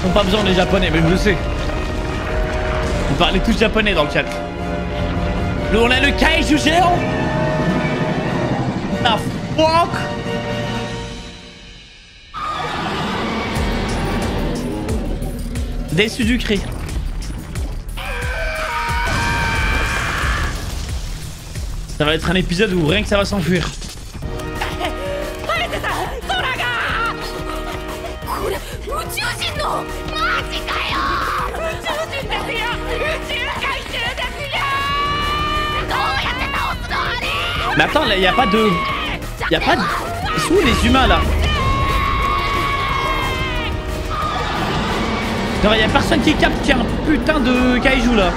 Ils n'ont pas besoin des japonais, mais je le sais. Vous parlez tous japonais dans le chat. On a le kaiju géant. Ah fuck. Déçu du cri. Ça va être un épisode où rien que ça va s'enfuir. Mais attends, là, y a pas de... Y a pas de... Ils sont où les humains, là? Genre, y a personne qui capte qu'il y a un putain de kaiju, là.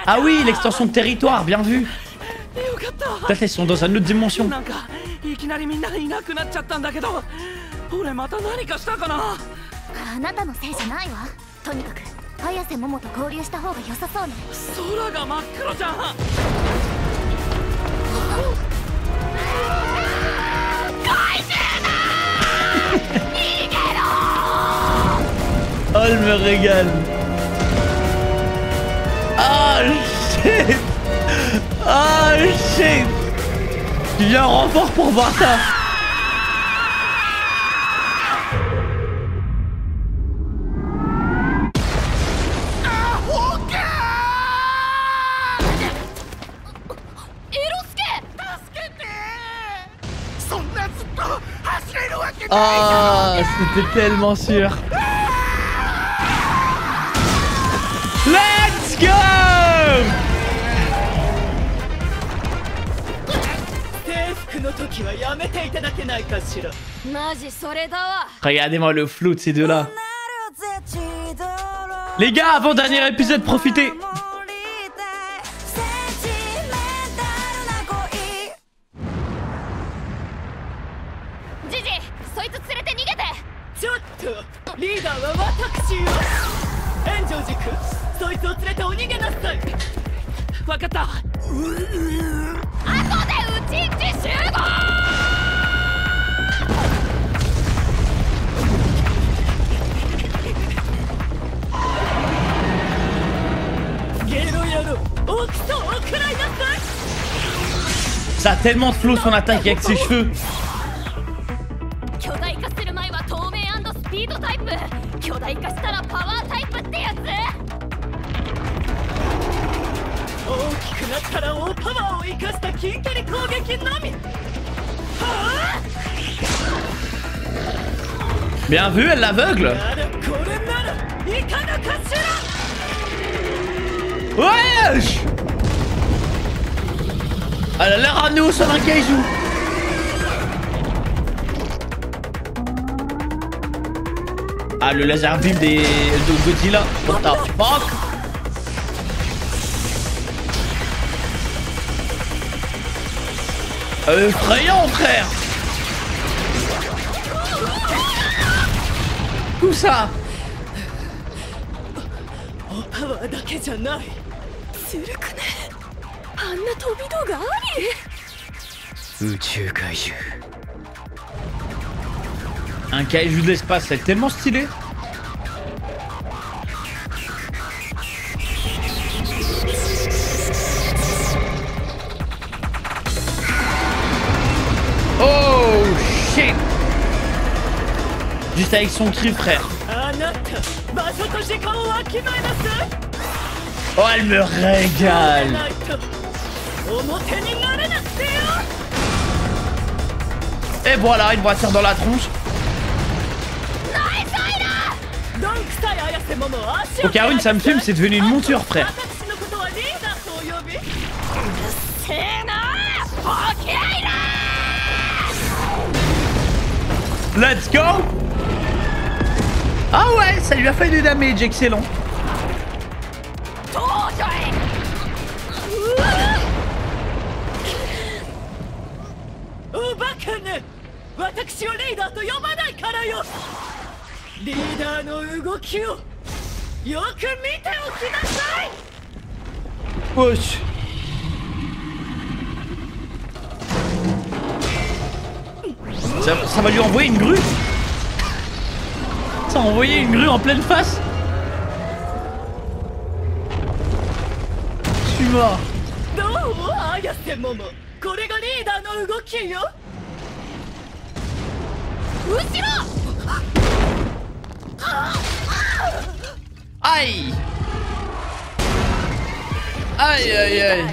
Ah oui, l'extension de territoire, bien vu. Peut-être ils sont dans une autre dimension. Oh, elle me régale. Oh shit. Oh shit. Tu viens en renfort pour voir ça. Oh, c'était tellement sûr. Let's go! Regardez-moi le flou de ces deux-là. Les gars, avant dernier épisode, profitez. Ça a tellement de flow son attaque avec ses cheveux. Bien vu, elle l'aveugle. Wesh! Elle a l'air à nous sur un kaiju. Ah, le laser beam de Godzilla. What the fuck? Effrayant, frère. Tout ça. Un kaiju de l'espace, c'est tellement stylé. Oh shit. Juste avec son cri, frère. Oh, elle me régale. Et voilà, une voiture dans la tronche. Ocarune, ça me fume, c'est devenu une monture, frère. Let's go. Ah ouais, ça lui a fait du damage, excellent. Wesh. Ça va lui envoyer une grue. Ça a envoyé une grue en pleine face. Je suis mort. Aïe. Aïe aïe aïe.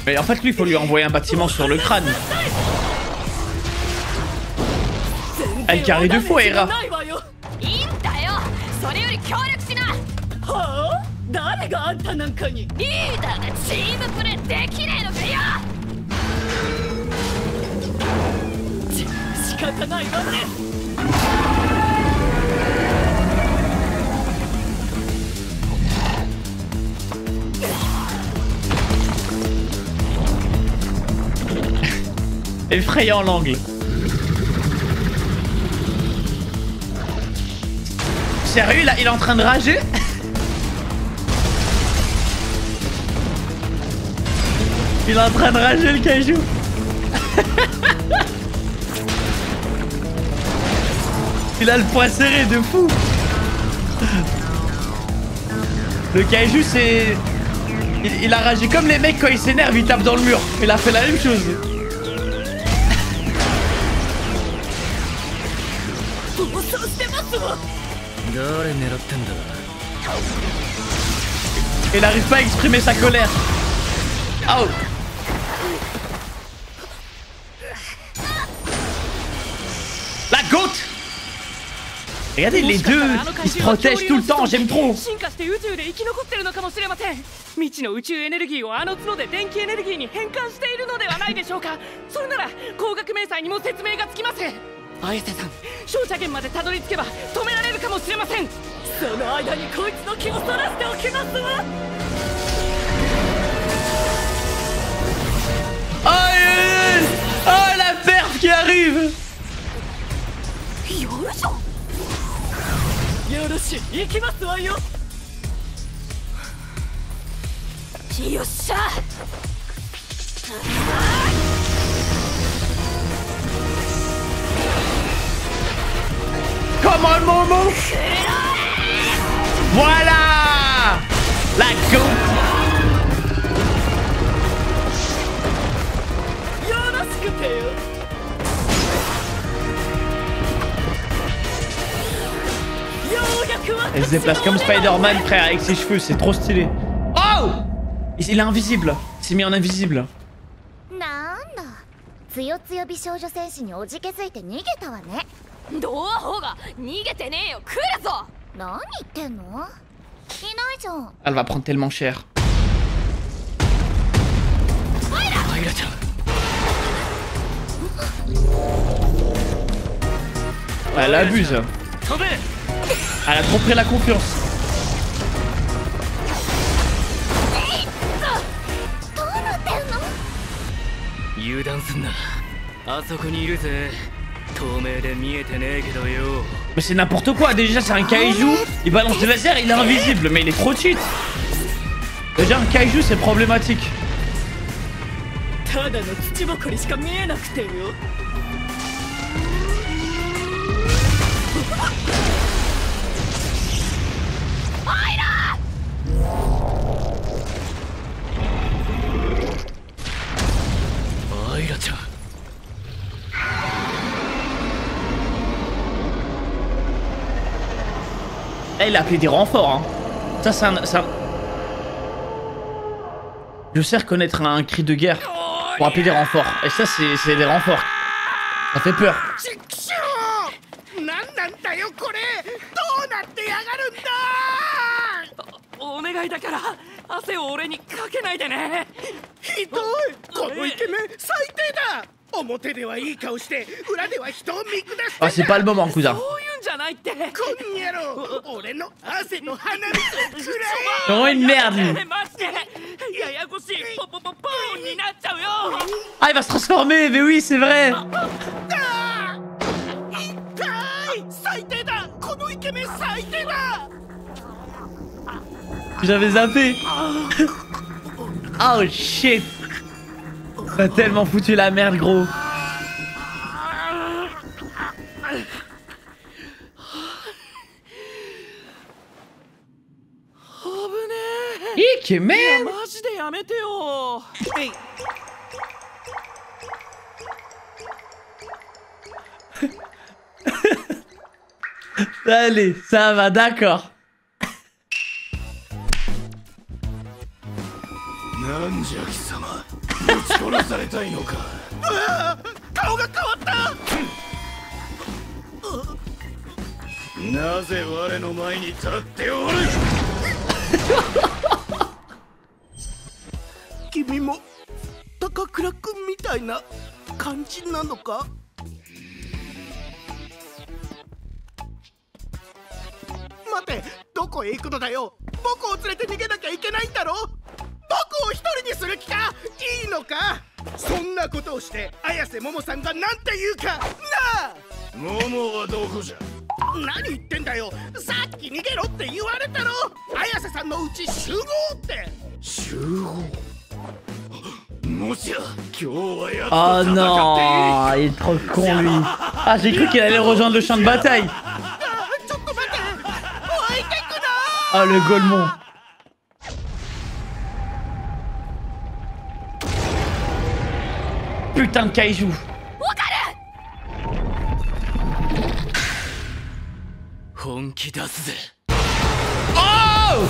Mais en fait lui il faut lui envoyer un bâtiment sur le crâne. Elle carré de fou Hera. Effrayant l'angle. Sérieux, il est en train de rager. Il est en train de rager le kaiju. Il a le poing serré de fou. Le kaiju c'est... Il a ragé comme les mecs quand ils s'énervent, ils tapent dans le mur. Il a fait la même chose. Il n'arrive pas à exprimer sa colère. Oh. La goat. Regardez les deux, ils se protègent tout le temps, j'aime trop. Oh la perf qui arrive. Comment le moment? Voilà. La goat. Elle se déplace comme Spider-Man, frère, avec ses cheveux, c'est trop stylé. Oh! Il est invisible. Il s'est mis en invisible. Elle va prendre tellement cher. Elle abuse. Elle a trop pris la confiance. Mais c'est n'importe quoi, déjà c'est un kaiju, il balance des lasers, il est invisible, mais il est trop cheat. Déjà un kaiju c'est problématique. Là, il a appelé des renforts. Hein. Ça, c'est un... Je sais reconnaître un cri de guerre pour appeler des renforts. Et ça, c'est des renforts. Ça fait peur. Ah, c'est pas le moment, cousin. Oh, une merde. Ah, il va se transformer, mais oui, c'est vrai. J'avais zappé. Oh shit. T'as tellement foutu la merde, gros. Ike, man. Allez, ça va, d'accord. Oh non, il est trop con lui. Ah, j'ai cru qu'il allait rejoindre le champ de bataille. Oh, le Golemon. Putain de kaiju. Oh!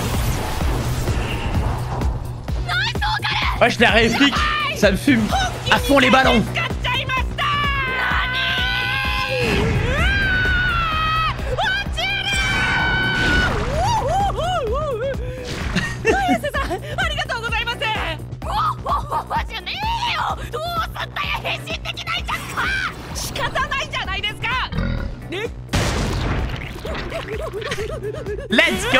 Wesh, la réplique, ça me fume. À fond les ballons. Let's go.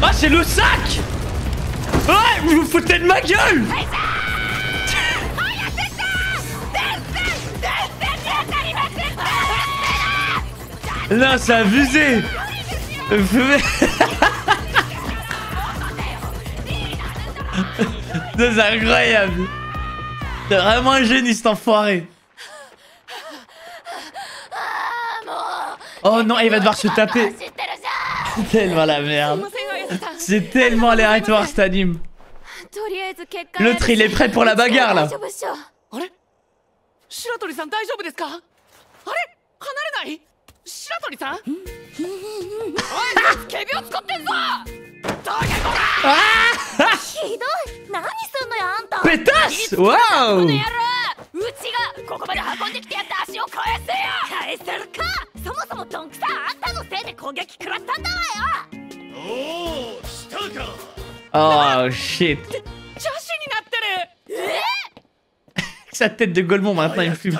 Ah, c'est le sac. Ouais, vous vous foutez de ma gueule. Non, c'est abusé. C'est incroyable. C'est vraiment un génie cet enfoiré. Oh non, il va devoir se taper. C'est tellement la merde. C'est tellement aléatoire cet anime. L'autre il est prêt pour la bagarre là. Pétasse! Waouh! Oh shit! Sa tête de Golemon maintenant il me fume.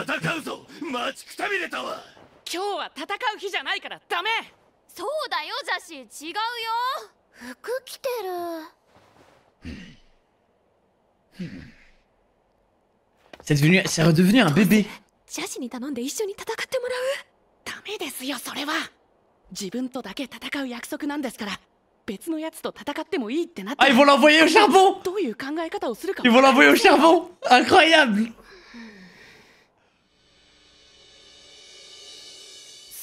C'est redevenu un bébé. Ah, ils vont l'envoyer au charbon. Ils vont l'envoyer au charbon. Incroyable.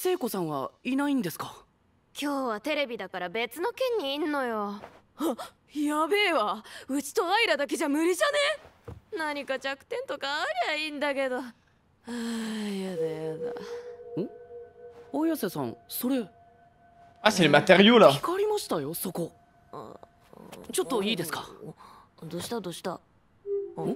Seiko-san wa inaiんですか? 今日はテレビだから別の県にいんのよ。やべえわ。うちとアイラだけじゃ無理じゃね？何か弱点とかありゃいいんだけど。ああ、やだやだ。ん？綾瀬さん、それ。Ah, c'est les matériaux là. 光りましたよ、そこ。ちょっといいですか？どうしたどうした？ん？おお。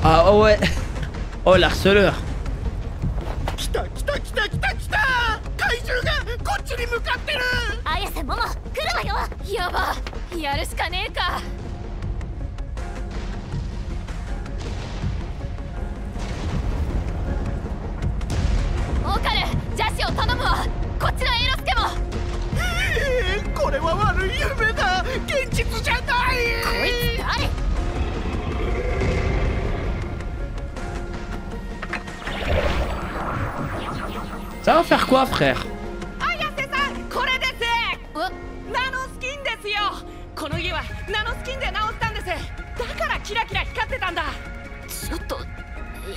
Ah ouais. Oh l'harceleur. Ça va faire quoi, frère? この家はナノスキンで直したんです。だからキラキラ光ってたんだ。ちょっと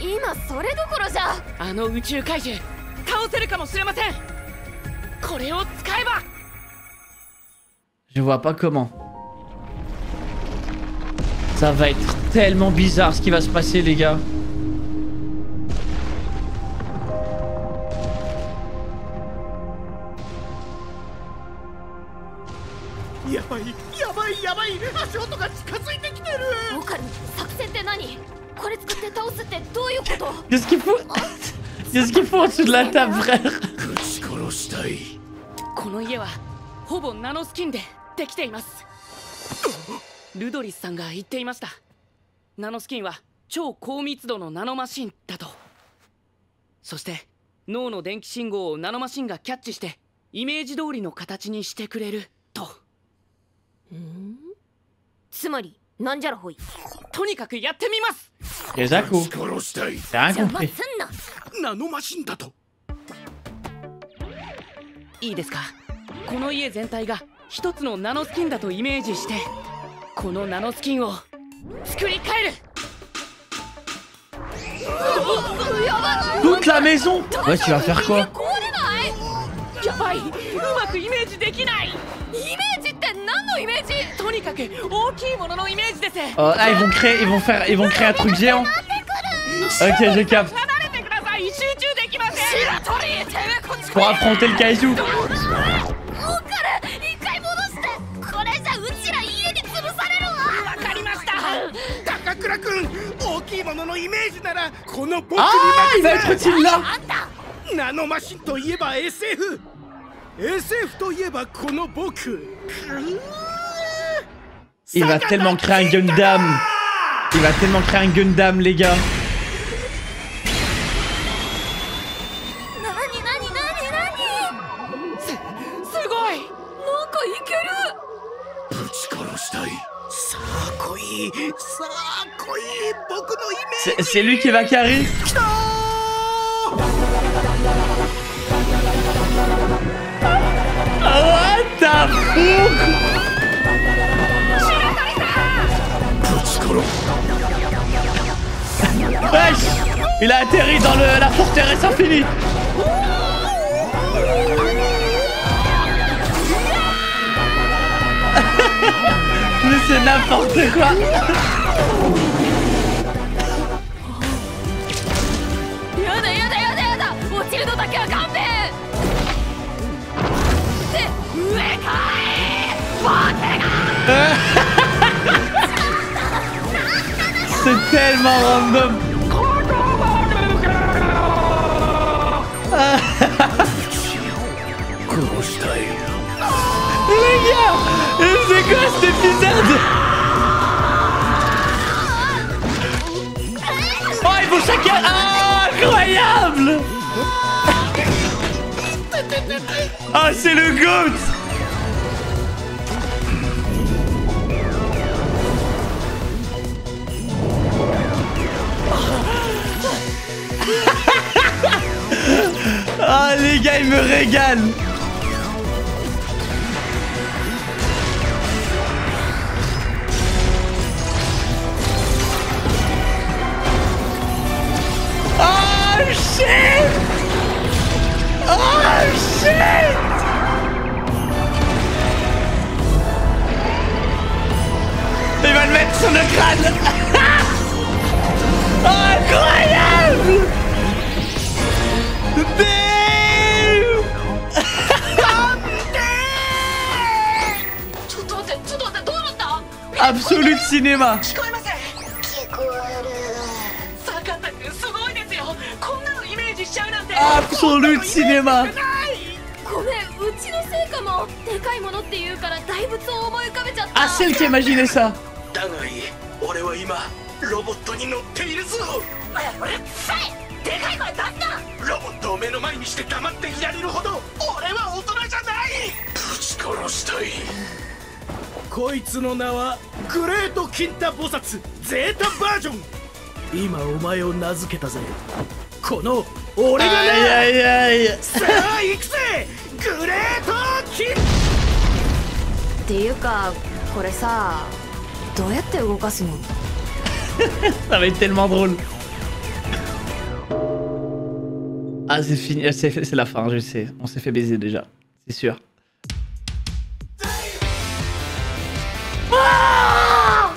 今それどころじゃ。あの宇宙怪獣倒せるかもしれません。これを使えば。Je vois pas comment. Ça va être tellement bizarre ce qui va se passer, les gars. Qu'est-ce qu'il faut? Qu'est-ce qu'il faut en dessous de la table, frère? この家はほぼナノスキンでできています。ルドリスさんが言っていました。ナノスキンは超高密度のナノマシンだと。そして脳の電気信号をナノマシンがキャッチしてイメージ通りの形にしてくれると。つまりなんじゃらほい。とにかくやってみます。Et Zaku, t'as rien compris. ナノマシンだと。いいですか。この家全体が一つのナノスキンだとイメージして、このナノスキンを作り変える。Toute la maison? Ouais, tu vas faire quoi? やばい、うまくイメージできない。イメージって何のイメージ？とにかく大きいもののイメージです。Ah, ils vont créer un truc géant. Ok, je capte. Pour affronter le kaiju. 高倉君、大きいもののイメージならこの僕に Ah, il va être utile là. ナノマシンといえば SF といえばこの僕。Il va tellement créer un Gundam. Il va tellement créer un Gundam, les gars. C'est lui qui va carrer. What the fuck? Wesh! Il a atterri dans la forteresse infinie. Mais c'est n'importe quoi. C'est tellement random. Les gars, c'est quoi cet épisode? Oh, ils vont chacun... Ah, incroyable. Ah, c'est le GOAT. Ah, les gars, ils me régalent. Oh shit! Oh shit! Il va le mettre sur le crâne. Oh, incroyable! Absolute cinéma. Absolute cinéma. Ah, c'est elle qui a imaginé ça. こいつの名はグレートキンタ菩薩ゼータバージョン。今お前を名付けたぜ。この俺がな。さあ行くぜグレートキン。っていうかこれさどうやって動かすの？Ça va être tellement drôle. Ah c'est fini, c'est la fin, je sais. On s'est fait baiser déjà, c'est sûr.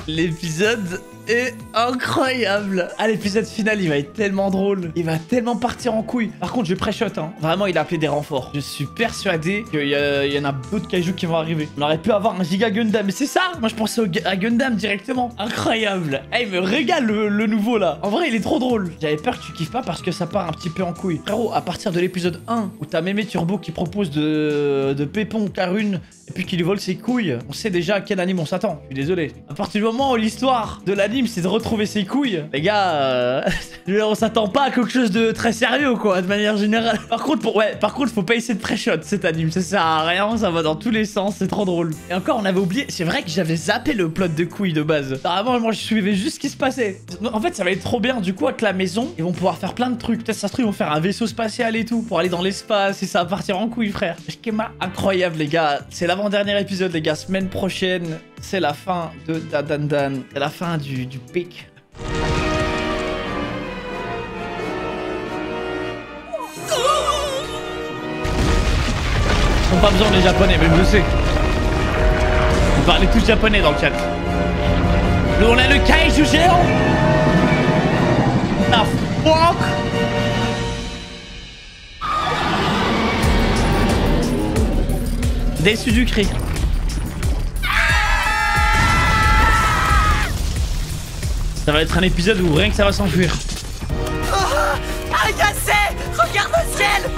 L'épisode est incroyable. Ah, l'épisode final, il va être tellement drôle. Il va tellement partir en couille. Par contre, je pré-shot, hein. Vraiment, il a appelé des renforts. Je suis persuadé qu'il y en a d'autres kaijus qui vont arriver. On aurait pu avoir un giga Gundam. Mais c'est ça. Moi, je pensais à Gundam directement. Incroyable. Eh, il me régale le nouveau, là. En vrai, il est trop drôle. J'avais peur que tu kiffes pas parce que ça part un petit peu en couille. Frérot, à partir de l'épisode 1, où t'as Mémé Turbo qui propose de Pépon Karune et puis qui lui vole ses couilles, on sait déjà à quel anime on s'attend. Je suis désolé. À partir du moment où l'histoire de l'anime c'est de retrouver ses couilles, les gars, on s'attend pas à quelque chose de très sérieux quoi, de manière générale. Par contre, faut pas essayer de pré-shot cet anime, ça sert à rien, ça va dans tous les sens, c'est trop drôle. Et encore, on avait oublié, c'est vrai que j'avais zappé le plot de couilles de base. Avant, moi je suivais juste ce qui se passait. En fait, ça va être trop bien, du coup, avec la maison, ils vont pouvoir faire plein de trucs. Peut-être ça se trouve, ils vont faire un vaisseau spatial et tout, pour aller dans l'espace, et ça va partir en couille, frère. Schéma incroyable, les gars. C'est l'avant-dernier épisode, les gars. Semaine prochaine, c'est la fin de Dadandan. C'est la fin du pic. Ils n'ont pas besoin des japonais, mais je le sais. Vous parlez tous japonais dans le chat. Nous, on a le kaiju géant. La fuck. Déçu du cri. Ça va être un épisode où rien que ça va s'enfuir. Oh, agacé! Regarde le ciel!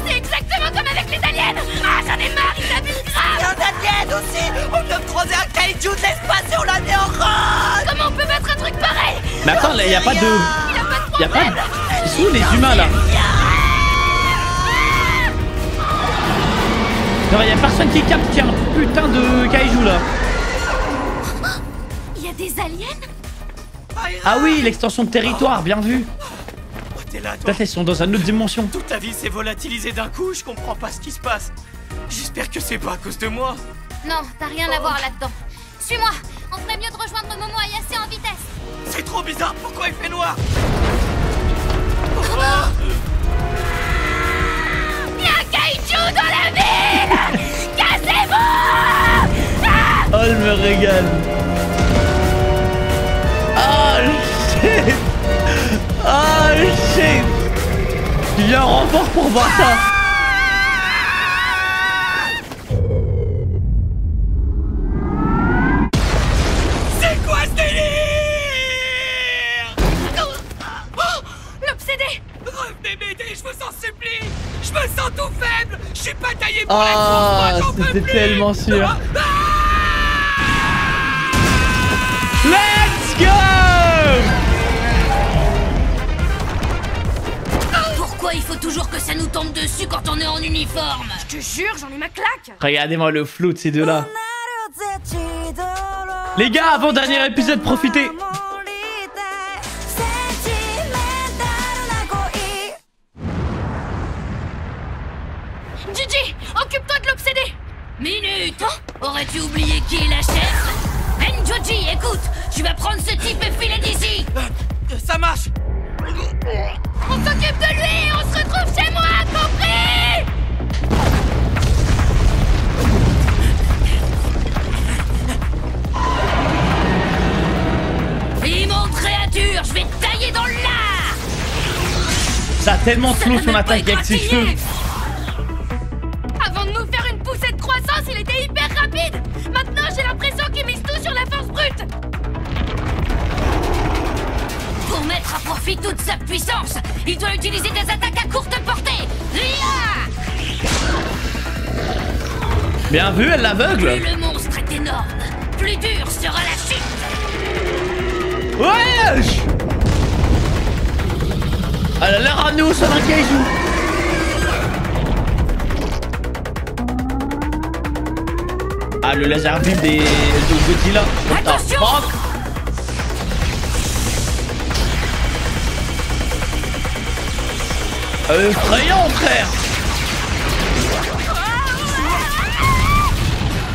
C'est exactement comme avec les aliens! Ah, j'en ai marre, ils abusent grave! Il y a un alien aussi! On vient de croiser un kaiju de l'espace et on l'a mis en rose! Comment on peut mettre un truc pareil? Mais attends, là, y a pas de... Y'a pas de... Ils sont où les humains, là? Non, y'a personne qui capte qu'il y a un putain de kaiju, là. Il y a des aliens? Ah oui, l'extension de territoire, bien vu. Oh, t'es là, toi. Peut-être ils sont dans une autre dimension. Toute ta vie s'est volatilisée d'un coup, je comprends pas ce qui se passe. J'espère que c'est pas à cause de moi. Non, t'as rien à voir là-dedans. Suis-moi, on ferait mieux de rejoindre Momo Ayase en vitesse. C'est trop bizarre, pourquoi il fait noir? Il y a un kaiju dans la ville. Cassez-vous. Oh, elle me régale. Oh shit! Oh shit! Il y a un renfort pour voir ça! C'est quoi ce délire? L'obsédé! Revenez m'aider, je vous en supplie! Je me sens tout faible! Je suis pas taillé pour la course, j'en peux plus! C'était tellement sûr! Let's go! Pourquoi il faut toujours que ça nous tombe dessus quand on est en uniforme? Je te jure, j'en ai ma claque! Regardez-moi le flou de ces deux-là. Les gars, avant-dernier épisode, profitez! Gigi, occupe-toi de l'obsédé! Minute! Aurais-tu oublié qui est la chef? Joji, écoute, tu vas prendre ce type et filer d'ici. Ça marche. On s'occupe de lui et on se retrouve chez moi, compris? Immonde créature, je vais te tailler dans l'art. Ça a tellement slow son attaque avec ses cheveux. Avant de nous faire une poussée de croissance, il était hyper rapide. Maintenant, j'ai l'impression qu'il mise tout sur la force brute. Pour mettre à profit toute sa puissance, il doit utiliser des attaques à courte portée. Ria! Bien vu, elle l'aveugle. Plus le monstre est énorme, plus dur sera la chute. Wesh! Elle a l'air ramenée au sol d'un kaiju. 「Ah, le laser beam de Godzilla. What the fuck? Effrayant, frère.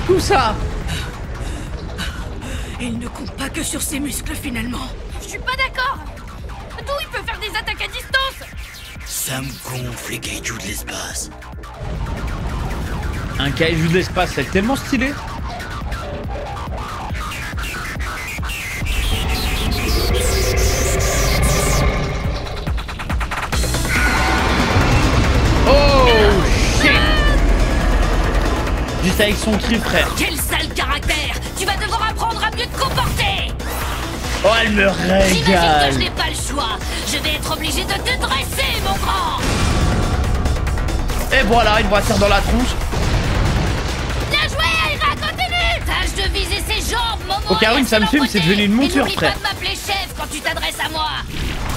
Tout ça. Il ne compte pas que sur ses muscles finalement. Je suis pas d'accord. D'où il peut faire des attaques à distance? Ça me gonfle les kaijus de l'espace. Un kaiju de l'espace, c'est tellement stylé. Oh shit. Juste avec son cri, frère. Quel sale caractère! Tu vas devoir apprendre à mieux te comporter! Oh, elle me J'imagine que régale. je n'ai pas le choix. Je vais être obligé de te dresser, mon grand! Et voilà, une voiture dans la tronche. Bien joué, Aira, continue. Tâche de viser ses jambes, Momo! Oh, Karine, ça me fume, c'est devenu une monture, frère. Et n'oublie pas de m'appeler chef quand tu t'adresses à moi!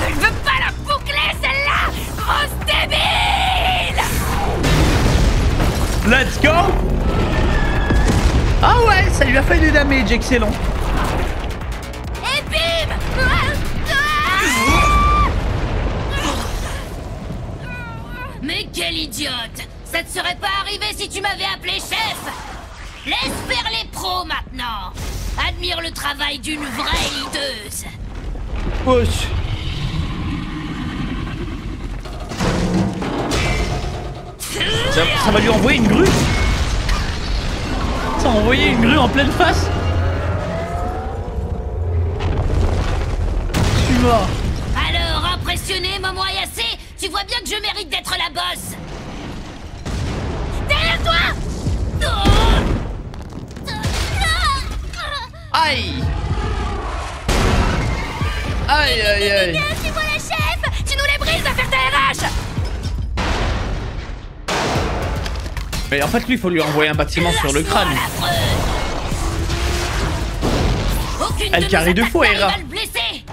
Je ne veux pas la boucler, celle-là! Grosse débile! Let's go. Ah ouais, ça lui a fait du damage, excellent. Et bim. Mais quelle idiote! Ça ne serait pas arrivé si tu m'avais appelé chef! Laisse faire les pros maintenant! Admire le travail d'une vraie leaduse! Wesh. Ça va lui envoyer une grue. Ça a envoyé une grue en pleine face. Je suis mort. Alors, impressionné, Momo Ayase, tu vois bien que je mérite d'être la boss! Derrière toi. Aïe. Aïe aïe aïe. Suis-moi la chef. Tu nous les brises à faire ta RH. Mais en fait lui il faut lui envoyer un bâtiment sur le crâne. Elle carry de fou, Aira.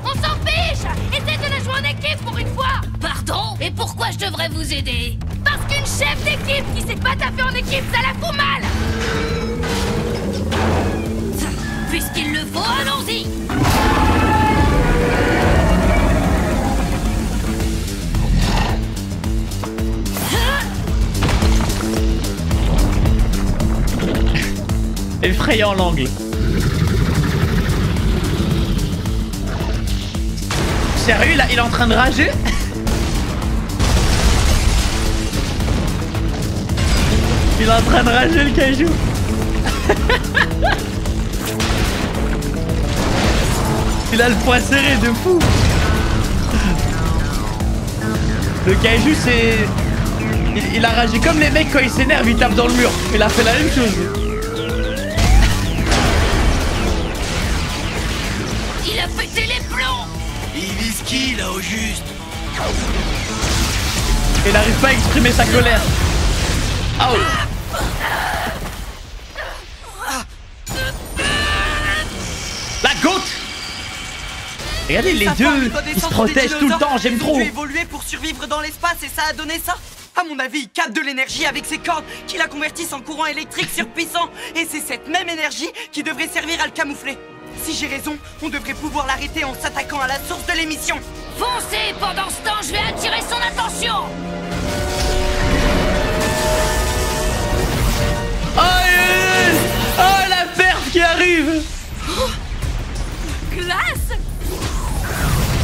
On s'en fiche. Essaie de la jouer en équipe pour une fois. Pardon? Et pourquoi je devrais vous aider? Parce qu'une chef d'équipe qui sait pas taper en équipe, ça la fout mal. Puisqu'il le faut, allons-y! Effrayant l'angle. Sérieux, il est en train de rager? Il est en train de rager le kaiju. Il a le poing serré de fou. Le kaiju c'est... Il a ragé comme les mecs quand ils s'énervent, ils tapent dans le mur. Il a fait la même chose. Il a pété les plombs! Il vise qui là au juste? Il n'arrive pas à exprimer sa colère. Oh. La goutte. Regardez les deux, ils se protègent tout le temps, j'aime trop. Il a évolué pour survivre dans l'espace et ça a donné ça. À mon avis, il capte de l'énergie avec ses cordes qui la convertissent en courant électrique surpuissant. Et c'est cette même énergie qui devrait servir à le camoufler. Si j'ai raison, on devrait pouvoir l'arrêter en s'attaquant à la source de l'émission. Foncez! Pendant ce temps, je vais attirer son attention! Aïe! Oh la perte qui arrive! Glace.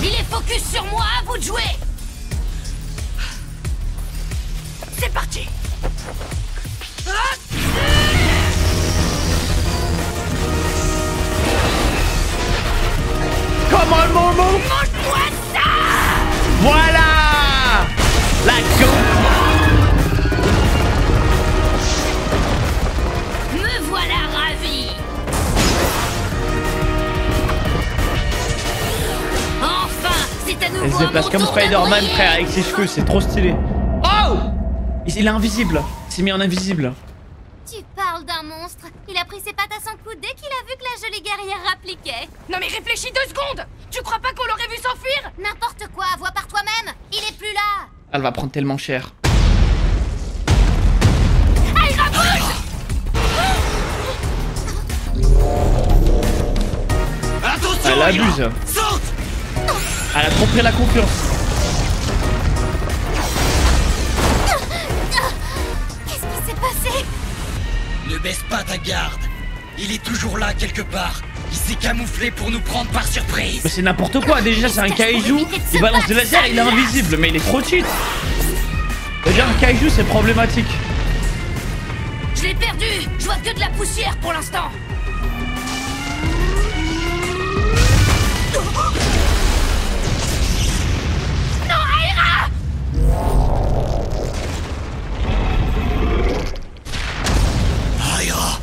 Il est focus sur moi, à vous de jouer! C'est parti! Comment le Momo? Mange-moi ça! Voilà! La goutte! Me voilà ravi! Enfin, c'est à nouveau. Elle se déplace comme Spider-Man, frère, avec ses cheveux, c'est trop stylé. Oh! Il est invisible. Il s'est mis en invisible. Tu parles d'un monstre. Il a pris ses pattes à son cou dès qu'il a vu que la jolie guerrière rappliquait. Non mais réfléchis 2 secondes. Tu crois pas qu'on l'aurait vu s'enfuir? N'importe quoi, vois par toi-même. Il est plus là. Elle va prendre tellement cher. Elle abuse. Saute. Elle a trop pris la confiance. Qu'est-ce qui s'est passé? Ne baisse pas ta garde. Il est toujours là quelque part. Il s'est camouflé pour nous prendre par surprise. Mais c'est n'importe quoi. Déjà, c'est un kaiju. Il balance des lasers, il est invisible. Mais il est trop cheat. Déjà, un kaiju, c'est problématique. Je l'ai perdu. Je vois que de la poussière pour l'instant. Non, Aira! Aira.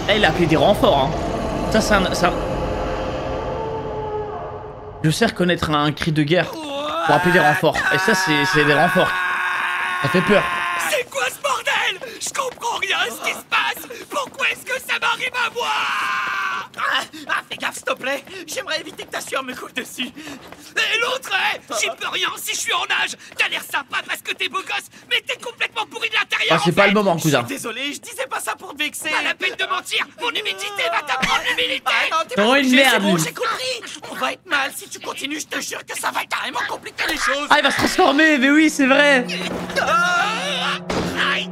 Là, il a appelé des renforts. Hein. Ça, c'est un... Je sais reconnaître un cri de guerre pour appeler des renforts. Et ça, c'est des renforts. Ça fait peur. C'est quoi ce bordel? Je comprends rien à ce qui se passe. Pourquoi est-ce que ça m'arrive à moi? Fais gaffe s'il te plaît. J'aimerais éviter que ta sueur me coule dessus. Et l'autre, j'y peux rien si je suis en nage. T'as l'air sympa parce que t'es beau gosse, mais t'es complètement pourri de l'intérieur. Ah, c'est pas le moment, cousin. Désolé, je disais pas ça pour te vexer. Pas la peine de mentir. Mon humidité va t'apprendre l'humilité. Non, t'es Oh, une merde. Bon, j'ai compris. On va être mal si tu continues. Je te jure que ça va carrément compliquer les choses. Ah, il va se transformer. Mais oui, c'est vrai. Aïe.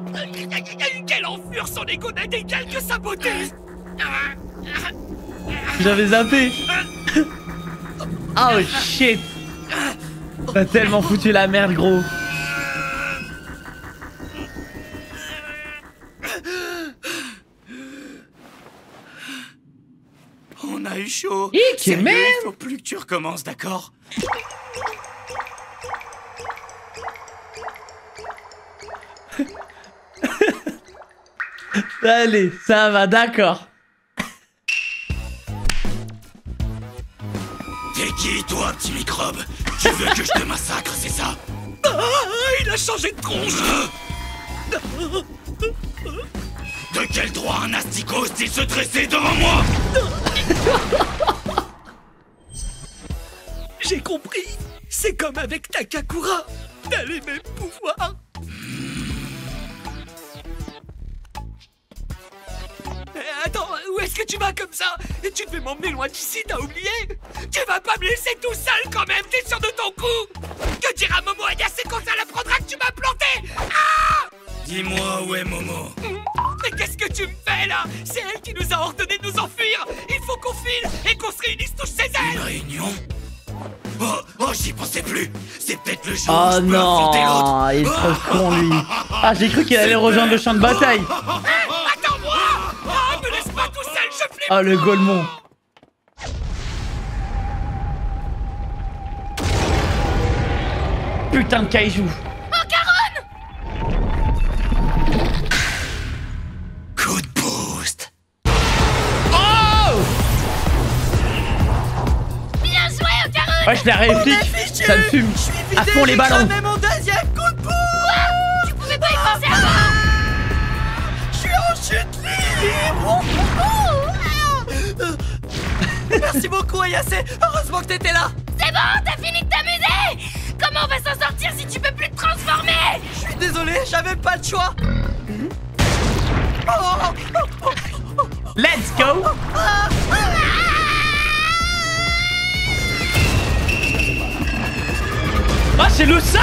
Quelle enfure, son égo n'a d'égal que sa beauté. J'avais zappé. Oh shit. T'as tellement foutu la merde, gros. On a eu chaud. Sérieux, man. Il faut plus que tu recommences, d'accord? Allez, ça va, d'accord. T'es qui, toi, petit microbe? Tu veux que je te massacre, c'est ça? Il a changé de tronche. De quel droit un asticot ose-t-il se dresser devant moi? J'ai compris. C'est comme avec Takakura. T'as les mêmes pouvoirs. Attends, où est-ce que tu vas comme ça? Et tu devais m'emmener loin d'ici, t'as oublié? Tu vas pas me laisser tout seul quand même, t'es sûr de ton coup? Que dira Momo Ayase quand elle apprendra que tu m'as planté? Ah! Dis-moi où est Momo? Mais qu'est-ce que tu me fais là? C'est elle qui nous a ordonné de nous enfuir. Il faut qu'on file et qu'on se réunisse tous chez elle. Une réunion? Oh, j'y pensais plus. C'est peut-être le jour où je peux affronter l'autre. Non, il est trop con, lui. Ah, j'ai cru qu'il allait rejoindre le champ de bataille. Attends-moi! Oh, me laisse pas tout seul, je flippe! Ah, le Golemon. Putain de kaiju. Coup de boost! Oh! Bien joué, Okarun! Ouais, je la réplique. Ça me fume. À fond les ballons. Mais mon deuxième coup de boost! Tu pouvais pas y penser avant! Je suis en chute libre! Merci beaucoup, Ayase! Heureusement que t'étais là! C'est bon, t'as fini de t'amuser! Comment on va s'en sortir si tu peux plus te transformer? Je suis désolé, j'avais pas le choix! Let's go. Ah, c'est le sac.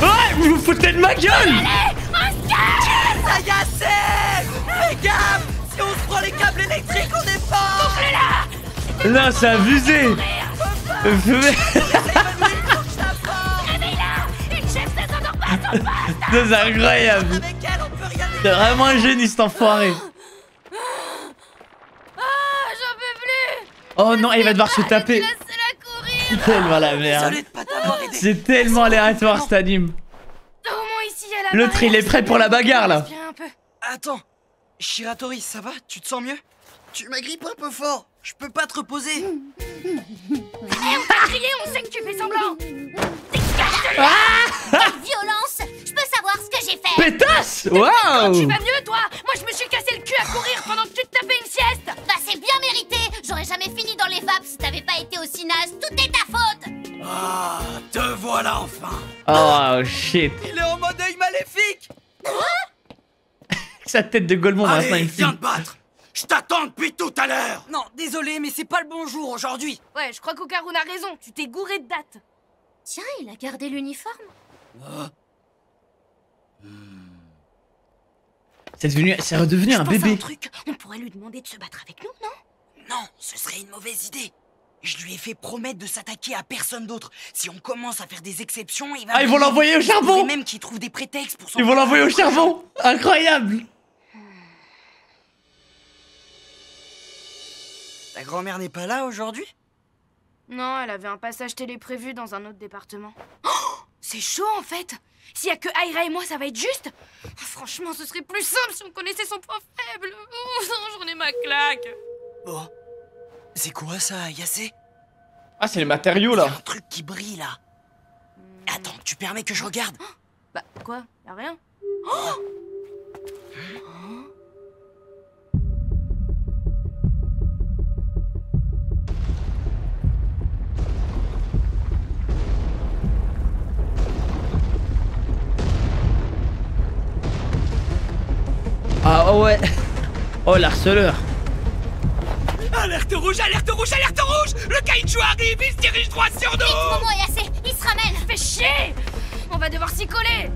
Ouais, vous vous foutez de ma gueule. Allez, on se casse! Ayase! Fais gaffe! Si on se prend les câbles électriques, on est fort! Là, c'est abusé. Réveille-la! Une chef ne s'endort pas à son poste! C'est incroyable. Avec elle, on peut rien C'est vraiment un génie, cet enfoiré. Ah, j'en peux plus! Oh non, il va devoir se taper. Laissez-la courir! Tellement la merde. Désolé de pas t'avoir aidé. C'est tellement aléatoire cet anime. Au moins ici, à la L'autre, il est prêt pour la bagarre là. Viens un peu. Attends, Shiratori, ça va? Tu te sens mieux? Tu m'agrippes un peu fort. Je peux pas te reposer. Eh, on t'a crié, on sait que tu fais semblant! Dégage de là! Quelle violence! Je peux savoir ce que j'ai fait! Pétasse. Tu Waouh. vas mieux, toi? Moi, je me suis cassé le cul à courir pendant que tu te tapais une sieste! Bah c'est bien mérité! J'aurais jamais fini dans les vapes si t'avais pas été aussi naze! Tout est ta faute! Ah, te voilà enfin! Oh shit. Il est en mode œil maléfique. sa tête de Golemon maintenant Allez, il me viens filme. te battre. Je t'attends depuis tout à l'heure. Non, désolé, mais c'est pas le bon jour aujourd'hui. Ouais, je crois qu'Okarun a raison, tu t'es gouré de date. Tiens, il a gardé l'uniforme. C'est redevenu un Je pense à bébé. un truc, on pourrait lui demander de se battre avec nous, non? Non, ce serait une mauvaise idée. Je lui ai fait promettre de s'attaquer à personne d'autre. Si on commence à faire des exceptions, il va... Ah, ils vont l'envoyer au Il se pourrait charbon. même qu'il trouve des prétextes pour son... Ils vont l'envoyer au charbon. Incroyable. Ta grand-mère n'est pas là aujourd'hui? Non, elle avait un passage télé prévu dans un autre département. Oh, c'est chaud en fait. S'il y a que Aira et moi, ça va être juste. Franchement, ce serait plus simple si on connaissait son point faible. Oh, j'en ai ma claque. Bon. C'est quoi ça, Yasé? Ah, c'est les matériaux Il y a là. un truc qui brille là. Attends, tu permets que je regarde? Bah, quoi? Y'a rien? Ah ouais. Oh, l'harceleur. Alerte rouge, alerte rouge, alerte rouge. Le kaiju arrive, il se dirige droit sur nous. Momo et assez, il se ramène. Fais chier. On va devoir s'y coller.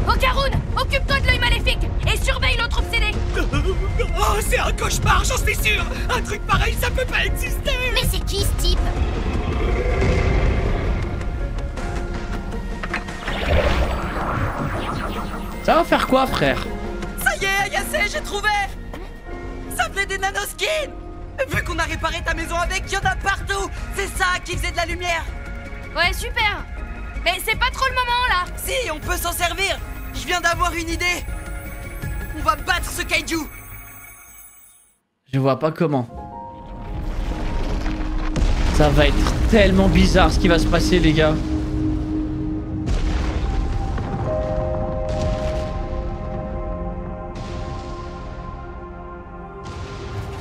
Okarun, occupe-toi de l'œil maléfique et surveille l'autre obsédé. Oh, c'est un cauchemar, j'en suis sûr. Un truc pareil, ça peut pas exister. Mais c'est qui ce type? Ça va faire quoi, frère? Ça y est, Yasé, j'ai trouvé. Ça fait des nanoskins. Vu qu'on a réparé ta maison avec, il y en a partout. C'est ça qui faisait de la lumière. Ouais, super. Mais c'est pas trop le moment là. Si, on peut s'en servir. Je viens d'avoir une idée. On va battre ce kaiju. Je vois pas comment. Ça va être tellement bizarre ce qui va se passer, les gars.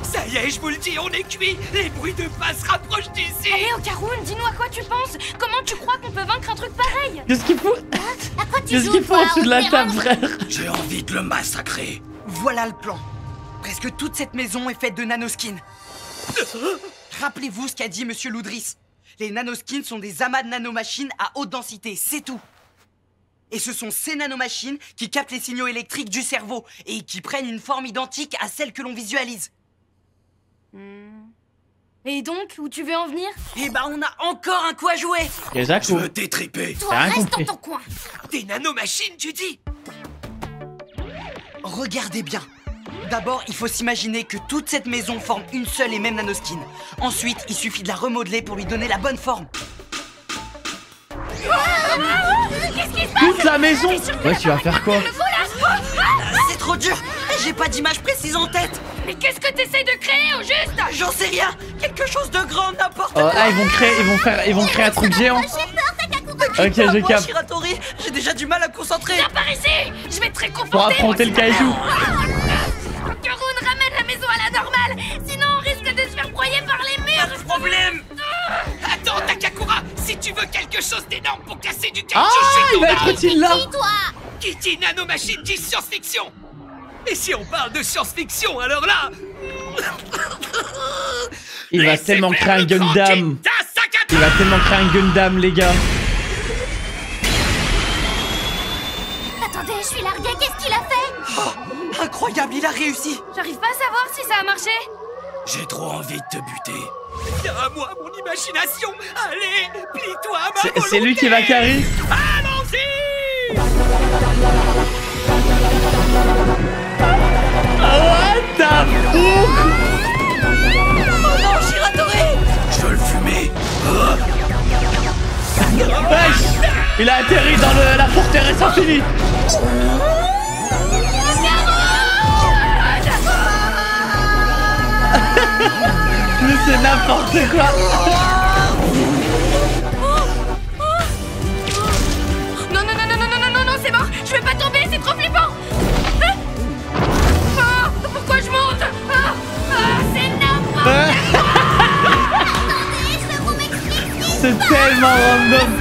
Ça y est, je vous le dis, on est cuit. Les bruits de pas se rapprochent d'ici. Allez, Okarun, dis-nous à quoi tu penses. Comment tu crois qu'on peut vaincre un truc pareil? Qu'est-ce qu'il faut? À quoi tu Qu'est-ce joues, qu'il faut toi, en dessous de la au table, terrain? frère? J'ai envie de le massacrer. Voilà le plan. Presque toute cette maison est faite de nanoskins. Rappelez-vous ce qu'a dit Monsieur Loudris. Les nanoskins sont des amas de nanomachines à haute densité, c'est tout. Et ce sont ces nanomachines qui captent les signaux électriques du cerveau et qui prennent une forme identique à celle que l'on visualise. Et donc, où tu veux en venir? Eh ben, on a encore un coup à jouer. Exact. Je veux t'étriper. Toi, T'as rien reste compris. dans ton coin. Des nanomachines, tu dis? Regardez bien. D'abord, il faut s'imaginer que toute cette maison forme une seule et même nanoskin. Ensuite, il suffit de la remodeler pour lui donner la bonne forme. Toute la maison. Ouais, tu vas faire quoi? C'est trop dur. J'ai pas d'image précise en tête. Mais qu'est-ce que t'essayes de créer au juste? J'en sais rien. Quelque chose de grand, n'importe Oh, quoi. ah, ils vont créer un truc géant. Ok, je Moi, capte. Shiratori, j'ai déjà du mal à me concentrer. Viens par ici. Je vais te réconforter. Pour affronter le kaiju. Okarun, ramène la maison à la normale. Sinon, on risque de se faire broyer par les murs. Pas de problème. Attends, Takakura, si tu veux quelque chose d'énorme pour casser du kaiju, Ah, je suis il va ton être mari. utile là. Qui, toi? Qui dit nanomachine dit science-fiction. Et si on parle de science-fiction, alors là... Il va Laissez tellement faire créer un le grand Gundam. Kinta Sakata. Il va tellement créer un Gundam, les gars. Attendez, je suis larguée, qu'est-ce qu'il a fait? Oh, incroyable, il a réussi. J'arrive pas à savoir si ça a marché. J'ai trop envie de te buter. Viens à moi, mon imagination. Allez, plie-toi à ma volonté. C'est lui qui va carrer. Allons-y. What the fuck? Oh non, Shiratori. Je veux le fumer. Wesh, il a atterri dans la forteresse infinie. Mais c'est n'importe quoi. Non, non, non, non, non, non, non, non, non, c'est mort. Je vais pas tomber, c'est trop flippant. Ah, pourquoi je monte? C'est n'importe. c'est tellement random.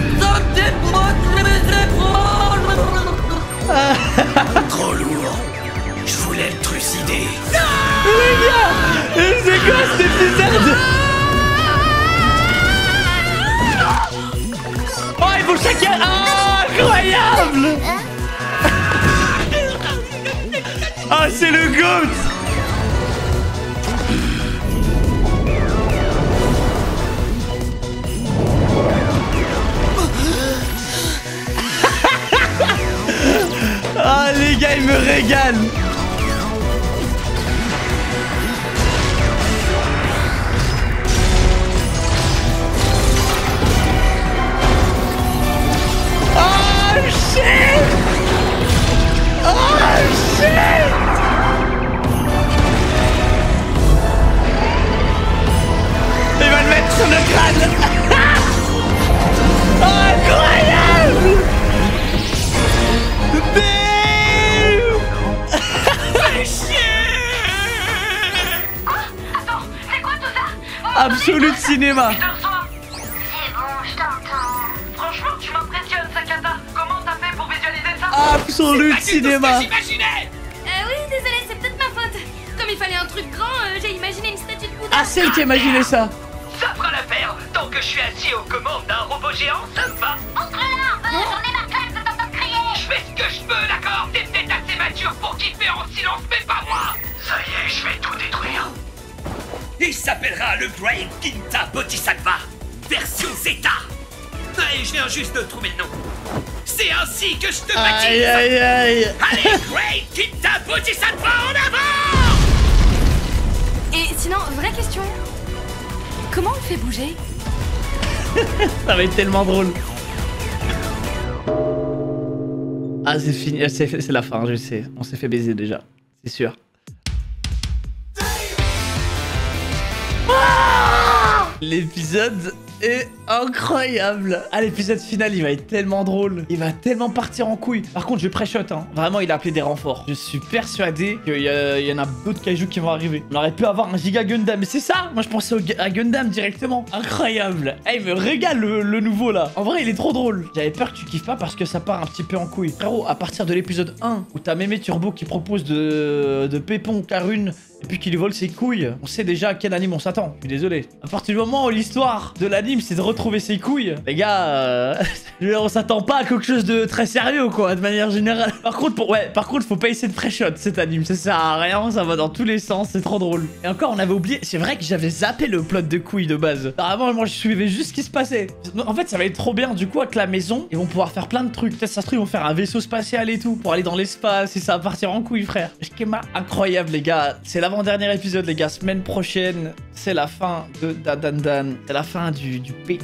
Trop lourd. Je voulais le trucider. Les gars, c'est quoi cet épisode? Oh, ils vont chacun... Oh, incroyable. Ah, c'est le GOAT. Ah, les gars, ils me régalent. Oh, shit. Oh, shit. Il va le mettre sur le crâne. Oh, incroyable. Absolute cinéma. C'est bon, je t'entends. Franchement, tu m'impressionnes, Sakata. Comment t'as fait pour visualiser ça? Absolute cinéma. Oui, désolé, c'est peut-être ma faute. Comme il fallait un truc grand, j'ai imaginé une statue de Bouddha. Ah, c'est elle qui a imaginé ça. ça fera l'affaire. Tant que je suis assis aux commandes d'un robot géant, ça me va. Entre là, j'en ai ma classe de t'entendre crier. Je fais ce que je peux, d'accord? T'es peut-être assez mature pour kiffer en silence, mais pas moi. Ça y est, je vais tout détruire. Il s'appellera le Great Kinta Bodhisattva, version Zeta. Et je viens juste de trouver le nom. C'est ainsi que je te baptise. Aïe, aïe, aïe. Allez, Great Kinta Bodhisattva, en avant. Et sinon, vraie question. Comment on le fait bouger? Ça va être tellement drôle. Ah, c'est fini. C'est la fin, je sais. On s'est fait baiser déjà. C'est sûr. L'épisode est incroyable. Ah, l'épisode final, il va être tellement drôle. Il va tellement partir en couille. Par contre, je pré-shot, hein. Vraiment, il a appelé des renforts. Je suis persuadé qu'il y en a d'autres kaijus qui vont arriver. On aurait pu avoir un giga Gundam. Mais c'est ça. Moi, je pensais à Gundam directement. Incroyable. Eh, il me régale le nouveau, là. En vrai, il est trop drôle. J'avais peur que tu kiffes pas parce que ça part un petit peu en couille. Frérot, à partir de l'épisode 1, où t'as Mémé Turbo qui propose de Pépon Karune et puis qu'il lui vole ses couilles, on sait déjà à quel anime on s'attend. Je suis désolé. À partir du moment où l'histoire de l'anime c'est de retrouver ses couilles, les gars, on s'attend pas à quelque chose de très sérieux, quoi, de manière générale. Par contre, faut pas essayer de pré-shot cet anime, ça sert à rien, ça va dans tous les sens, c'est trop drôle. Et encore, on avait oublié, c'est vrai que j'avais zappé le plot de couilles de base. Avant, moi je suivais juste ce qui se passait. En fait, ça va être trop bien, du coup, avec la maison, ils vont pouvoir faire plein de trucs. Peut-être ça se trouve, ils vont faire un vaisseau spatial et tout, pour aller dans l'espace, et ça va partir en couille, frère. Schéma incroyable, les gars. C'est l'avant-dernier épisode, les gars. Semaine prochaine, c'est la fin de Dadandan. C'est la fin du pic.